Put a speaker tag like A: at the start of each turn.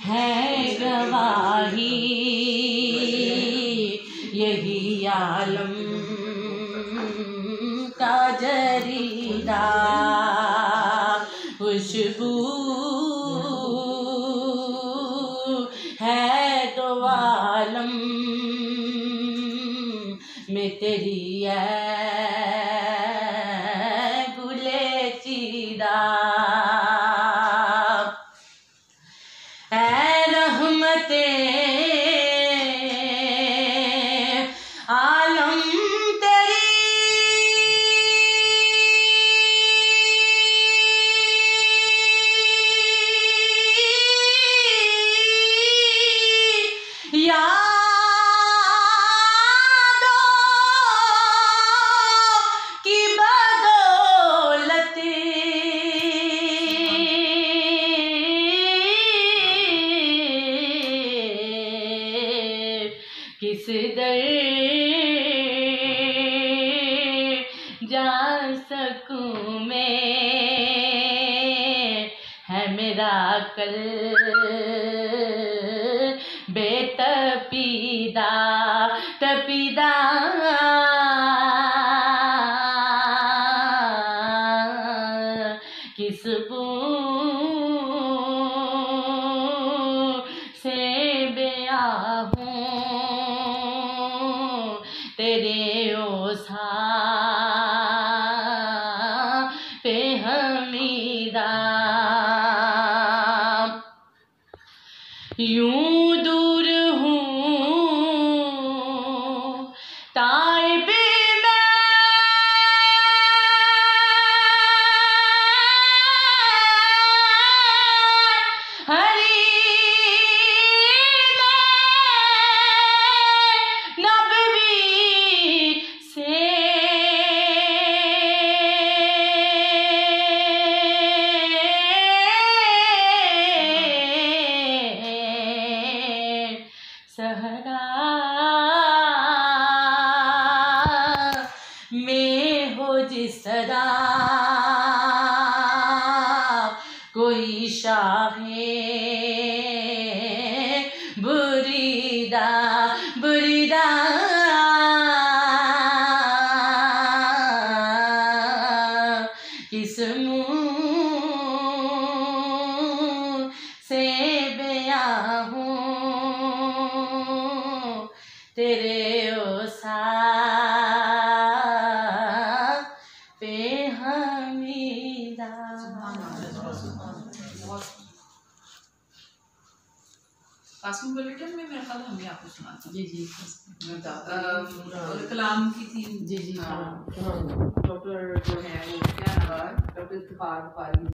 A: है गवाही, यही आलम का जरीदा, खुशबू है तो आलम में तेरी गुले चीदा। ऐ रहमते आलम तेरी, किस दर जा सकूं मैं, है मेरा कल बेतपीदा तपीदा। किस से बेआ हूँ तेरे ओसा पे हमीदा। यूं दूर हूँ ताइब में, हरी सहरा में हो जिस तरह कोई शाहे बुरीदा बुरीदा। किस मुँह से बेआ हूँ तेरे ओसा पे हमीदा।
B: कासिम बुलेटिन में मेरा ख्याल हम ही आपको सुनाते हैं।
A: जी जी
B: कलाम की थी।
A: जी जी
B: डॉक्टर जो है वो क्या नाम है, डॉक्टर इत्तेफाक